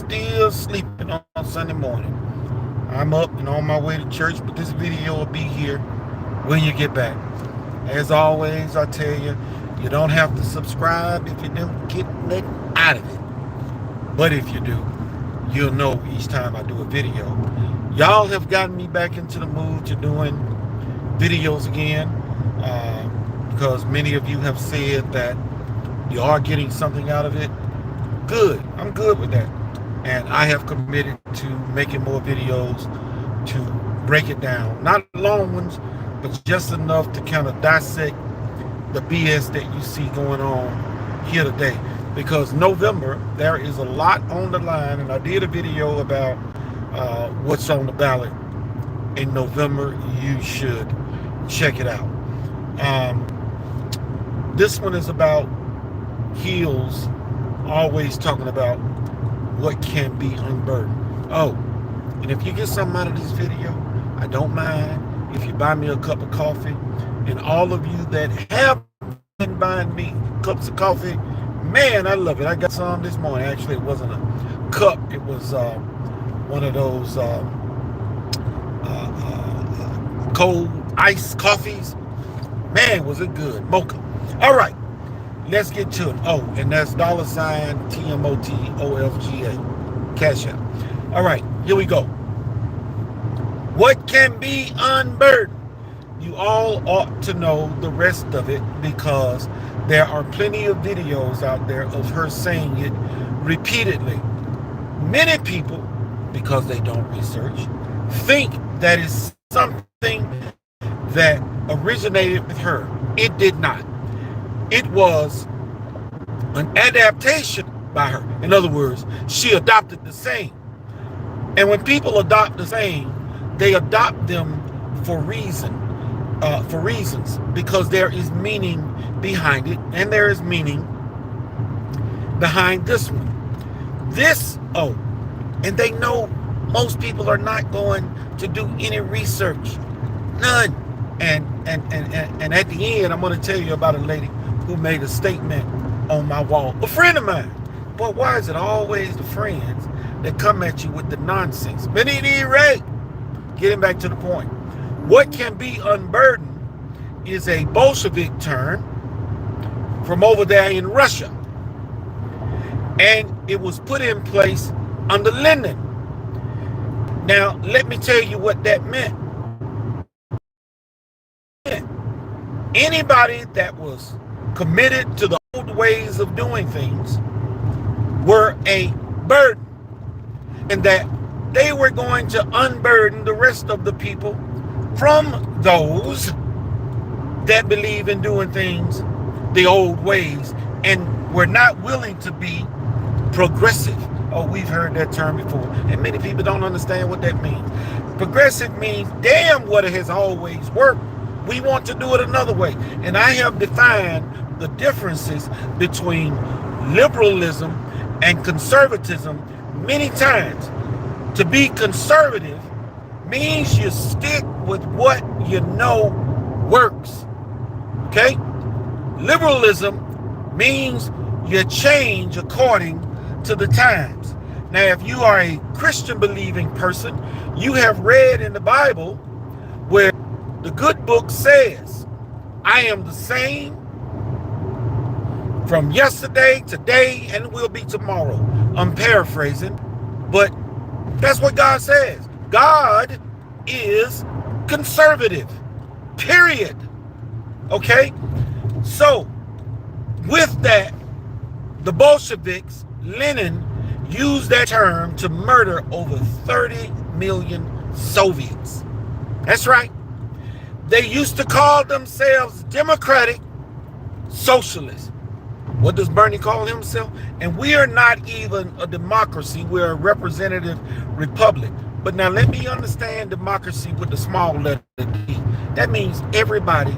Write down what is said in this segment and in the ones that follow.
still sleeping on Sunday morning. I'm up and on my way to church, but this video will be here when you get back. As always, I tell you, you don't have to subscribe if you don't get nothing out of it. But if you do, you'll know each time I do a video. Y'all have gotten me back into the mood to doing videos again, because many of you have said that you are getting something out of it. Good. I'm good with that. And I have committed to making more videos to break it down. Not long ones, but just enough to kind of dissect the BS that you see going on here today. Because November, there is a lot on the line, and I did a video about what's on the ballot in November. You should check it out. This one is about heels always talking about what can be unburdened. Oh, and if you get something out of this video, I don't mind if you buy me a cup of coffee. And all of you that have been buying me cups of coffee, man, I love it. I got some this morning. Actually, it wasn't a cup. It was one of those cold iced coffees. Man, was it good. Mocha. All right, let's get to it. Oh, and that's $TMOTOFGA. Cash App. All right, here we go. What can be unburdened? You all ought to know the rest of it, because there are plenty of videos out there of her saying it repeatedly. Many people, because they don't research, think that is something that originated with her. It did not. It was an adaptation by her. In other words, she adopted the saying. And when people adopt the saying, they adopt them for reasons, because there is meaning behind it, and there is meaning behind this one. And they know most people are not going to do any research, none. And at the end, I'm going to tell you about a lady who made a statement on my wall, a friend of mine. But why is it always the friends that come at you with the nonsense? But at any rate, getting back to the point, what can be unburdened is a Bolshevik term from over there in Russia. And it was put in place under Lenin. Now, let me tell you what that meant. Anybody that was committed to the old ways of doing things were a burden, and that they were going to unburden the rest of the people from those that believe in doing things the old ways and were not willing to be progressive. Oh, we've heard that term before, and many people don't understand what that means. Progressive means, damn, what it has always worked. We want to do it another way. And I have defined the differences between liberalism and conservatism many times. To be conservative means you stick with what you know works. Okay? Liberalism means you change according to the times. Now, if you are a Christian believing person, you have read in the Bible where the good book says, I am the same from yesterday, today, and will be tomorrow. I'm paraphrasing, but that's what God says. God is conservative, period. Okay? So, with that, the Bolsheviks, Lenin, used that term to murder over 30 million Soviets. That's right. They used to call themselves democratic socialists. What does Bernie call himself? And we are not even a democracy. We're a representative republic. But now let me understand democracy with the small letter D. That means everybody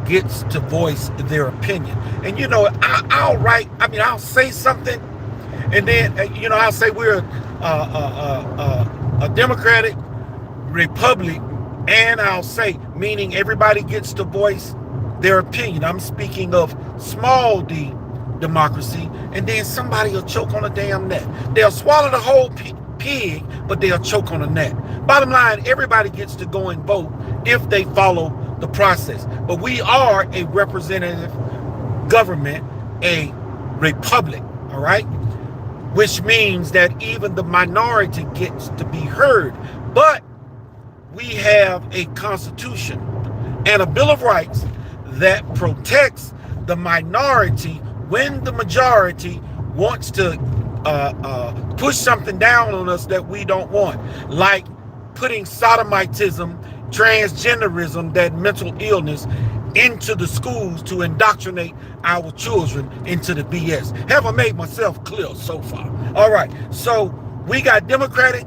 gets to voice their opinion. And you know, I'll say something, and then I'll say we're a democratic republic, and I'll say, meaning everybody gets to voice their opinion. I'm speaking of small d, democracy, and then somebody will choke on a damn net. They'll swallow the whole pig, but they'll choke on the net. Bottom line, everybody gets to go and vote if they follow the process. But we are a representative government, a republic, all right? Which means that even the minority gets to be heard. But we have a constitution and a Bill of Rights that protects the minority when the majority wants to push something down on us that we don't want, like putting sodomitism, transgenderism, that mental illness into the schools to indoctrinate our children into the BS. Have I made myself clear so far? All right, so we got Democratic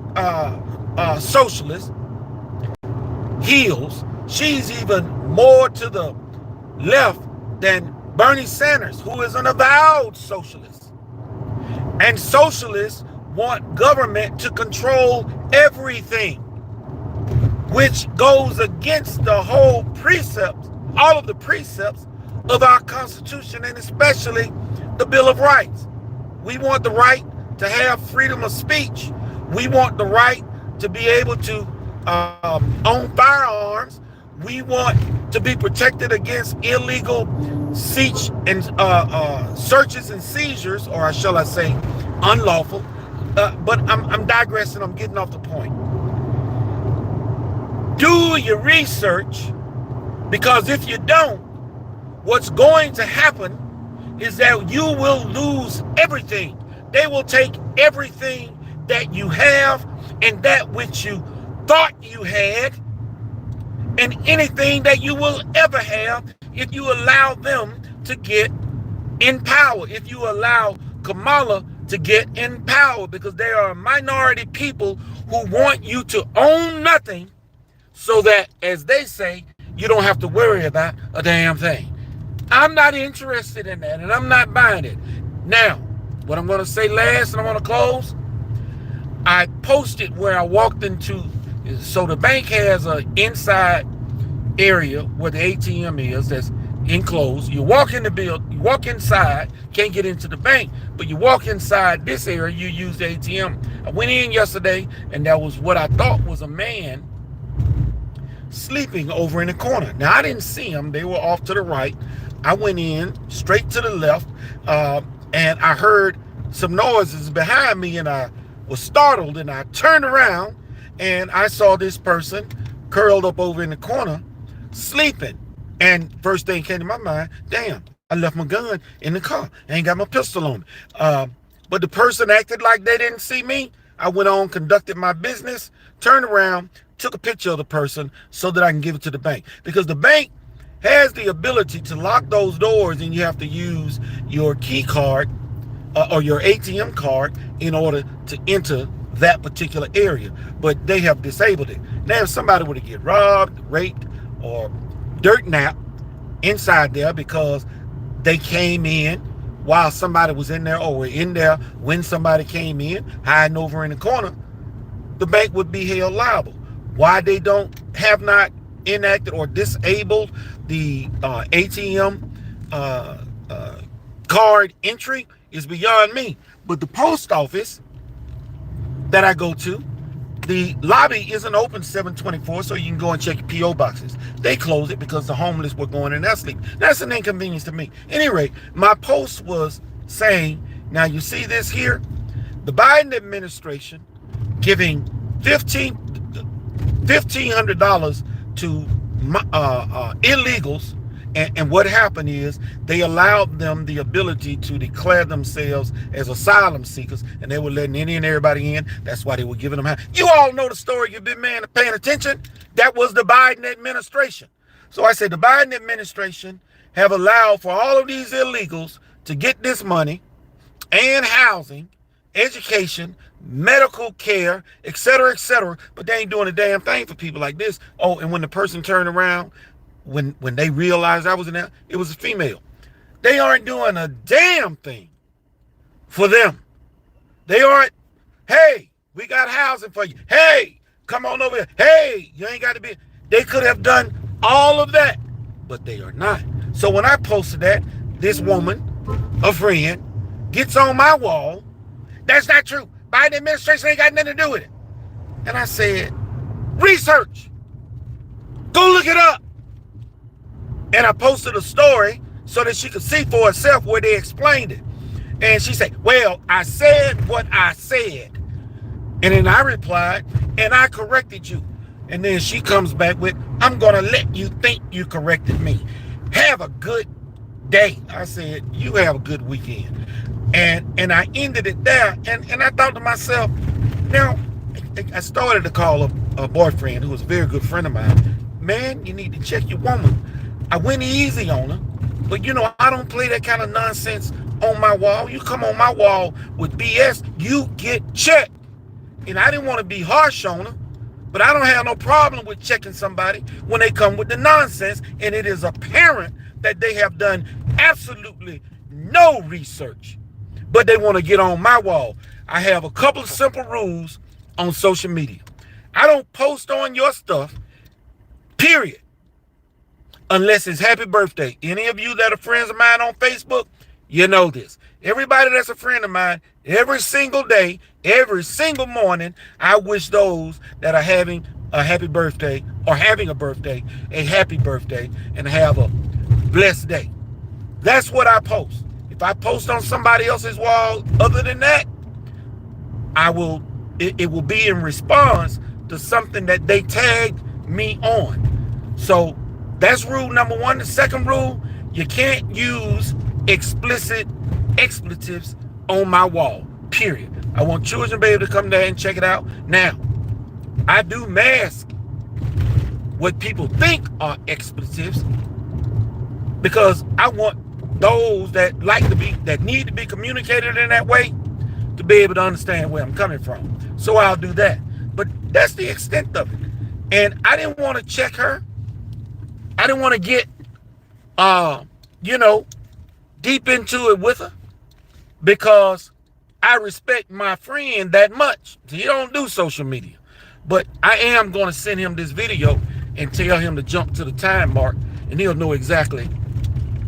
socialists, Hills. She's even more to the left than Bernie Sanders, who is an avowed socialist. And socialists want government to control everything, which goes against the whole precepts, all of the precepts of our Constitution, and especially the Bill of Rights. We want the right to have freedom of speech. We want the right to be able to own firearms. We want to be protected against illegal searches and seizures, or shall I say unlawful. But I'm digressing. I'm getting off the point. Do your research, because if you don't, what's going to happen is that you will lose everything. They will take everything that you have and that which you thought you had, and anything that you will ever have if you allow them to get in power, if you allow Kamala to get in power, because there are minority people who want you to own nothing so that, as they say, you don't have to worry about a damn thing. I'm not interested in that, and I'm not buying it. Now, what I'm going to say last, and I'm going to close, I posted where I walked into, so the bank has an inside area where the ATM is that's enclosed. You walk in the building, you walk inside, can't get into the bank, but you walk inside this area, you use the ATM. I went in yesterday, and that was what I thought was a man sleeping over in the corner. Now, I didn't see him. They were off to the right. I went in straight to the left, and I heard some noises behind me, and I was startled, and I turned around, and I saw this person curled up over in the corner sleeping. And first thing came to my mind, damn, I left my gun in the car. I ain't got my pistol on me. But the person acted like they didn't see me. I went on, conducted my business, turned around, took a picture of the person so that I can give it to the bank. Because the bank has the ability to lock those doors, and you have to use your key card or your ATM card in order to enter that particular area. But they have disabled it. Now, if somebody were to get robbed, raped, or dirt napped inside there because they came in while somebody was in there, or were in there when somebody came in, hiding over in the corner, the bank would be held liable. Why they have not enacted or disabled the ATM card entry is beyond me. But the post office that I go to, the lobby isn't open 7/24, so you can go and check your P.O. boxes. They closed it because the homeless were going in there sleep. That's an inconvenience to me. Anyway, my post was saying, now you see this here? The Biden administration giving $1,500 to illegals, and what happened is they allowed them the ability to declare themselves as asylum seekers, and they were letting any and everybody in. That's why they were giving them. You all know the story. You've been paying attention. That was the Biden administration. So I said the Biden administration have allowed for all of these illegals to get this money and housing, education, medical care, etc., but they ain't doing a damn thing for people like this. Oh, and when the person turned around, when they realized I was in there, it was a female. They aren't doing a damn thing for them. They aren't, hey, we got housing for you. Hey, come on over here. Hey, you ain't got to be. They could have done all of that, but they are not. So when I posted that, this woman a friend, gets on my wall. That's not true. Biden administration ain't got nothing to do with it. And I said, research. Go look it up. And I posted a story so that she could see for herself where they explained it. And she said, well, I said what I said. And then I replied, and I corrected you. And then she comes back with, I'm going to let you think you corrected me. Have a good day. I said, you have a good weekend. And I ended it there. And I thought to myself, now, I started to call a boyfriend who was a very good friend of mine. Man, you need to check your woman. I went easy on her. But, you know, I don't play that kind of nonsense on my wall. You come on my wall with BS, you get checked. And I didn't want to be harsh on her, but I don't have no problem with checking somebody when they come with the nonsense, and it is apparent that they have done absolutely no research, but they want to get on my wall. I have a couple of simple rules on social media. I don't post on your stuff, period, unless it's happy birthday. Any of you that are friends of mine on Facebook, you know this. Everybody that's a friend of mine, every single day, every single morning, I wish those that are having a happy birthday or having a birthday, a happy birthday, and have a blessed day. That's what I post. If I post on somebody else's wall other than that, it will be in response to something that they tagged me on. So that's rule number one. The second rule, you can't use explicit expletives on my wall, period. I want children to be able to come there and check it out. Now, I do mask what people think are expletives because I want those that need to be communicated in that way to be able to understand where I'm coming from. So I'll do that. But that's the extent of it. And I didn't want to check her. I didn't want to get, deep into it with her because I respect my friend that much. He don't do social media. But I am going to send him this video and tell him to jump to the time mark, and he'll know exactly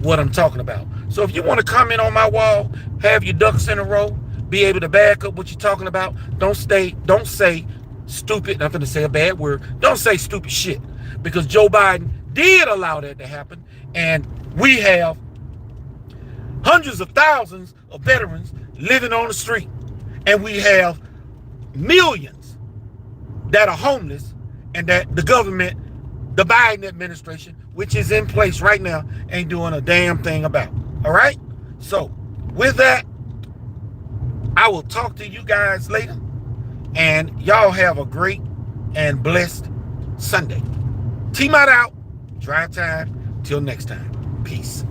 what I'm talking about. So if you want to comment on my wall, have your ducks in a row, be able to back up what you're talking about. Don't say stupid. I'm going to say a bad word. Don't say stupid shit, because Joe Biden did allow that to happen, and we have hundreds of thousands of veterans living on the street, and we have millions that are homeless, and that the government, the Biden administration, which is in place right now, ain't doing a damn thing about. All right? So with that, I will talk to you guys later, and y'all have a great and blessed Sunday. T-Mot out. Drive time. Till next time. Peace.